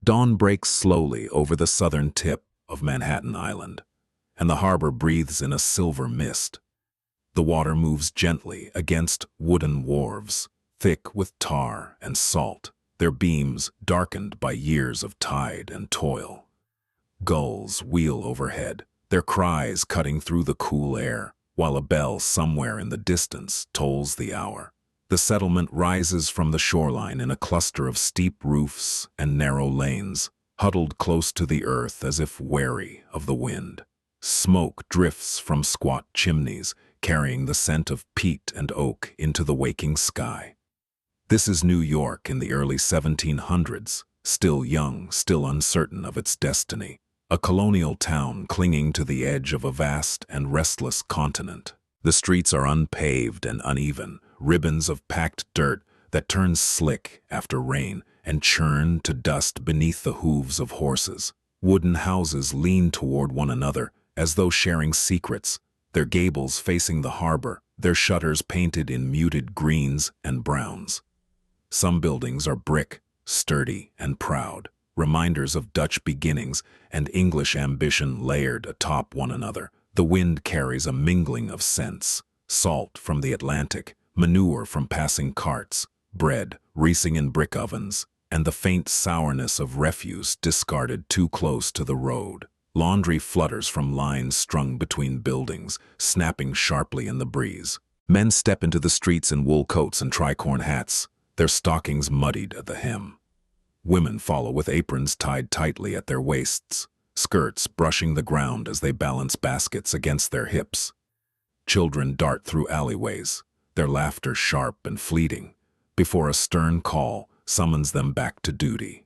Dawn breaks slowly over the southern tip of Manhattan Island, and the harbor breathes in a silver mist. The water moves gently against wooden wharves, thick with tar and salt, their beams darkened by years of tide and toil. Gulls wheel overhead, their cries cutting through the cool air, while a bell somewhere in the distance tolls the hour. The settlement rises from the shoreline in a cluster of steep roofs and narrow lanes, huddled close to the earth as if wary of the wind. Smoke drifts from squat chimneys, carrying the scent of peat and oak into the waking sky. This is New York in the early 1700s, still young, still uncertain of its destiny. A colonial town clinging to the edge of a vast and restless continent. The streets are unpaved and uneven, ribbons of packed dirt that turn slick after rain and churn to dust beneath the hooves of horses. Wooden houses lean toward one another as though sharing secrets, their gables facing the harbor, their shutters painted in muted greens and browns. Some buildings are brick, sturdy and proud, reminders of Dutch beginnings and English ambition layered atop one another. The wind carries a mingling of scents, salt from the Atlantic, manure from passing carts, bread reeking in brick ovens, and the faint sourness of refuse discarded too close to the road. Laundry flutters from lines strung between buildings, snapping sharply in the breeze. Men step into the streets in wool coats and tricorn hats, their stockings muddied at the hem. Women follow with aprons tied tightly at their waists, skirts brushing the ground as they balance baskets against their hips. Children dart through alleyways, their laughter sharp and fleeting, before a stern call summons them back to duty.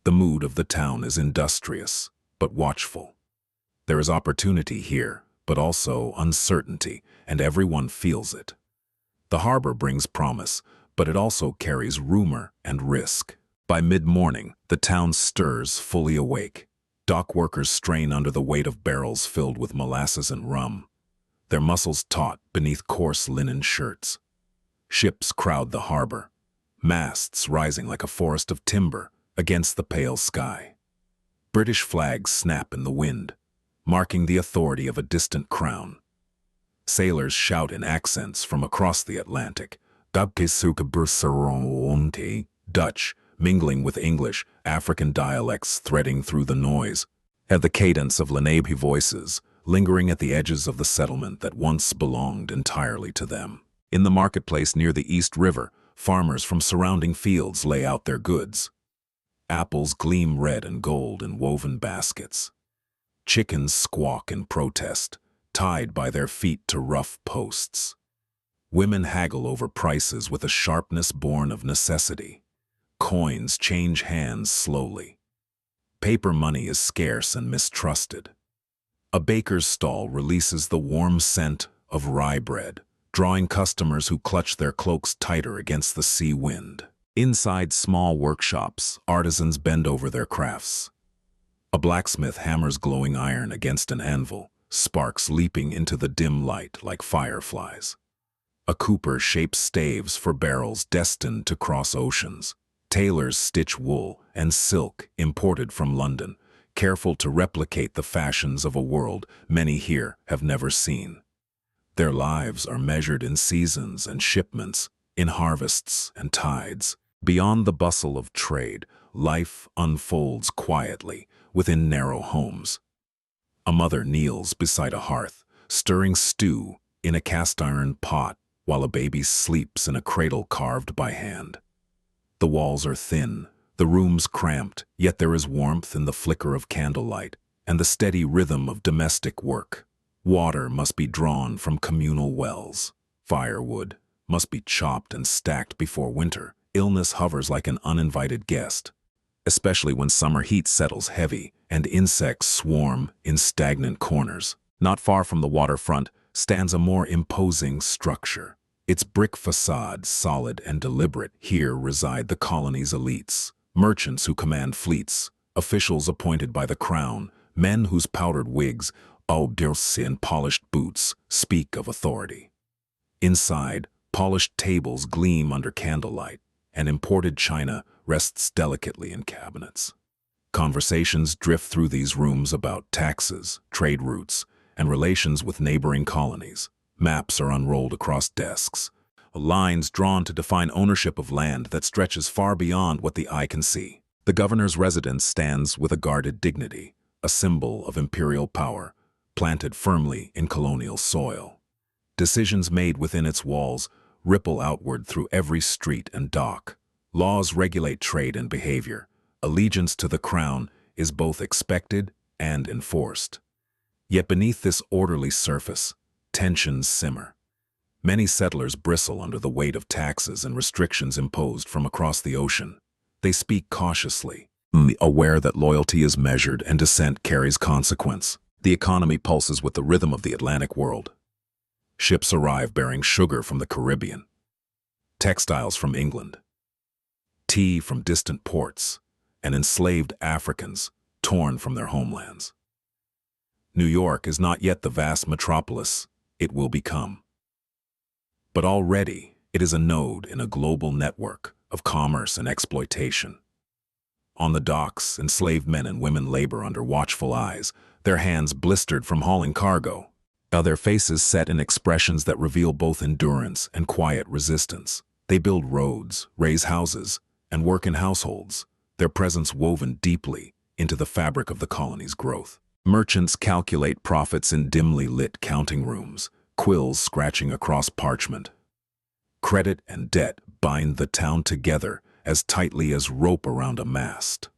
The mood of the town is industrious, but watchful. There is opportunity here, but also uncertainty, and everyone feels it. The harbor brings promise, but it also carries rumor and risk. By mid-morning, the town stirs fully awake. Dock workers strain under the weight of barrels filled with molasses and rum, their muscles taut beneath coarse linen shirts. Ships crowd the harbor, masts rising like a forest of timber against the pale sky. British flags snap in the wind, marking the authority of a distant crown. Sailors shout in accents from across the Atlantic, Dutch, mingling with English, African dialects threading through the noise, at the cadence of Lenape voices, lingering at the edges of the settlement that once belonged entirely to them. In the marketplace near the East River, farmers from surrounding fields lay out their goods. Apples gleam red and gold in woven baskets. Chickens squawk in protest, tied by their feet to rough posts. Women haggle over prices with a sharpness born of necessity. Coins change hands slowly. Paper money is scarce and mistrusted. A baker's stall releases the warm scent of rye bread, drawing customers who clutch their cloaks tighter against the sea wind. Inside small workshops, artisans bend over their crafts. A blacksmith hammers glowing iron against an anvil, sparks leaping into the dim light like fireflies. A cooper shapes staves for barrels destined to cross oceans. Tailors stitch wool and silk imported from London, careful to replicate the fashions of a world many here have never seen. Their lives are measured in seasons and shipments, in harvests and tides. Beyond the bustle of trade, life unfolds quietly within narrow homes. A mother kneels beside a hearth, stirring stew in a cast-iron pot while a baby sleeps in a cradle carved by hand. The walls are thin, the rooms cramped, yet there is warmth in the flicker of candlelight and the steady rhythm of domestic work. Water must be drawn from communal wells. Firewood must be chopped and stacked before winter. Illness hovers like an uninvited guest, especially when summer heat settles heavy and insects swarm in stagnant corners. Not far from the waterfront stands a more imposing structure. Its brick facade solid and deliberate. Here reside the colony's elites, merchants who command fleets, officials appointed by the crown, men whose powdered wigs, obdurcy and polished boots speak of authority. Inside, polished tables gleam under candlelight, and imported china rests delicately in cabinets. Conversations drift through these rooms about taxes, trade routes, and relations with neighboring colonies. Maps are unrolled across desks, lines drawn to define ownership of land that stretches far beyond what the eye can see. The governor's residence stands with a guarded dignity, a symbol of imperial power, planted firmly in colonial soil. Decisions made within its walls ripple outward through every street and dock. Laws regulate trade and behavior. Allegiance to the crown is both expected and enforced. Yet beneath this orderly surface, tensions simmer. Many settlers bristle under the weight of taxes and restrictions imposed from across the ocean. They speak cautiously, aware that loyalty is measured and dissent carries consequence. The economy pulses with the rhythm of the Atlantic world. Ships arrive bearing sugar from the Caribbean, textiles from England, tea from distant ports, and enslaved Africans torn from their homelands. New York is not yet the vast metropolis it will become. But already it is a node in a global network of commerce and exploitation. On the docks, enslaved men and women labor under watchful eyes, their hands blistered from hauling cargo, their faces set in expressions that reveal both endurance and quiet resistance. They build roads, raise houses, and work in households, their presence woven deeply into the fabric of the colony's growth. Merchants calculate profits in dimly lit counting rooms, quills scratching across parchment. Credit and debt bind the town together as tightly as rope around a mast.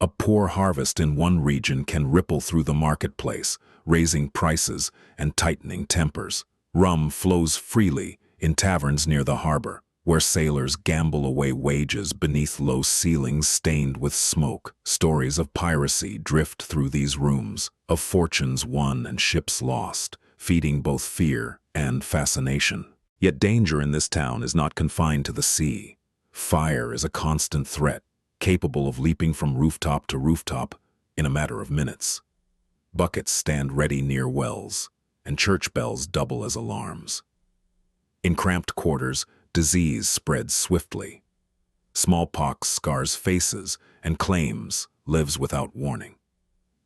A poor harvest in one region can ripple through the marketplace, raising prices and tightening tempers. Rum flows freely in taverns near the harbor, where sailors gamble away wages beneath low ceilings stained with smoke. Stories of piracy drift through these rooms, of fortunes won and ships lost, feeding both fear and fascination. Yet danger in this town is not confined to the sea. Fire is a constant threat, capable of leaping from rooftop to rooftop in a matter of minutes. Buckets stand ready near wells, and church bells double as alarms. In cramped quarters, disease spreads swiftly. Smallpox scars faces and claims lives without warning.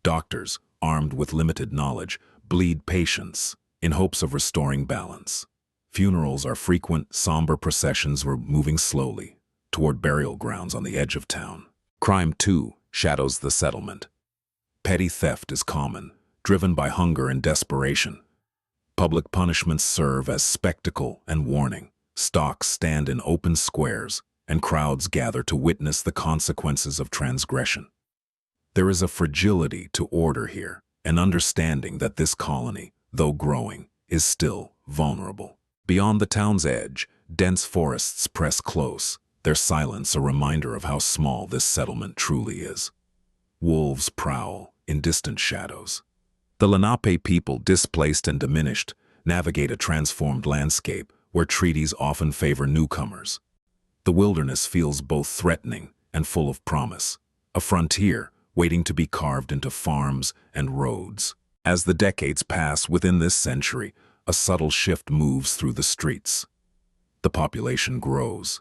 Doctors, armed with limited knowledge, bleed patients in hopes of restoring balance. Funerals are frequent, somber processions were moving slowly toward burial grounds on the edge of town. Crime, too, shadows the settlement. Petty theft is common, driven by hunger and desperation. Public punishments serve as spectacle and warning. Stocks stand in open squares, and crowds gather to witness the consequences of transgression. There is a fragility to order here, an understanding that this colony, though growing, is still vulnerable. Beyond the town's edge, dense forests press close, their silence a reminder of how small this settlement truly is. Wolves prowl in distant shadows. The Lenape people, displaced and diminished, navigate a transformed landscape where treaties often favor newcomers. The wilderness feels both threatening and full of promise, a frontier waiting to be carved into farms and roads. As the decades pass within this century, a subtle shift moves through the streets. The population grows.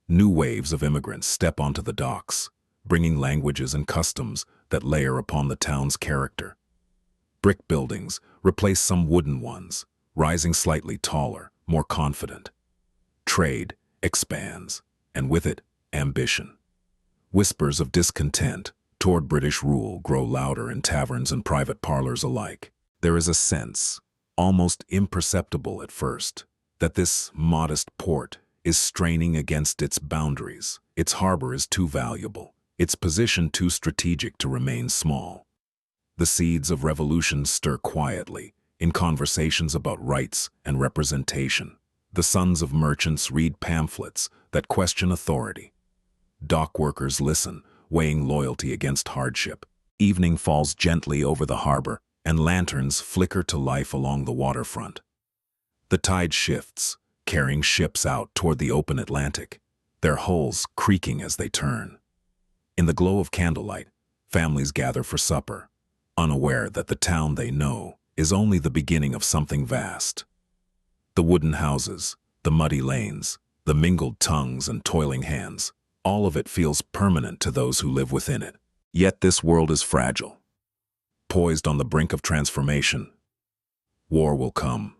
New waves of immigrants step onto the docks, bringing languages and customs that layer upon the town's character. Brick buildings replace some wooden ones, rising slightly taller, more confident. Trade expands, and with it, ambition. Whispers of discontent toward British rule grow louder in taverns and private parlors alike. There is a sense, almost imperceptible at first, that this modest port is straining against its boundaries. Its harbor is too valuable, its position too strategic to remain small. The seeds of revolution stir quietly in conversations about rights and representation. The sons of merchants read pamphlets that question authority. Dock workers listen, weighing loyalty against hardship. Evening falls gently over the harbor, and lanterns flicker to life along the waterfront. The tide shifts, carrying ships out toward the open Atlantic, their hulls creaking as they turn. In the glow of candlelight, families gather for supper, unaware that the town they know is only the beginning of something vast. The wooden houses, the muddy lanes, the mingled tongues and toiling hands, All of it feels permanent to those who live within it. Yet this world is fragile, poised on the brink of transformation. War will come.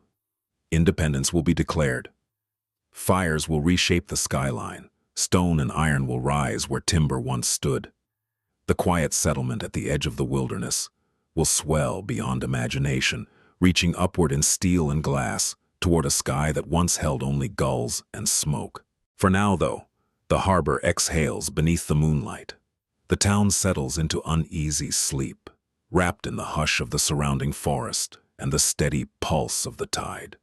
Independence will be declared. Fires will reshape the skyline. Stone and iron will rise where timber once stood. The quiet settlement at the edge of the wilderness will swell beyond imagination, reaching upward in steel and glass toward a sky that once held only gulls and smoke. For now, though, the harbor exhales beneath the moonlight. The town settles into uneasy sleep, wrapped in the hush of the surrounding forest and the steady pulse of the tide.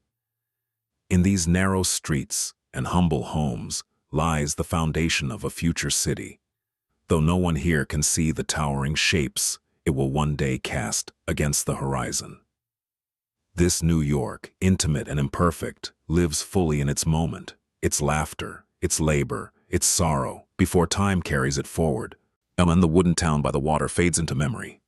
In these narrow streets and humble homes lies the foundation of a future city. Though no one here can see the towering shapes it will one day cast against the horizon. This New York, intimate and imperfect, lives fully in its moment, its laughter, its labor, its sorrow, before time carries it forward. And then the wooden town by the water fades into memory,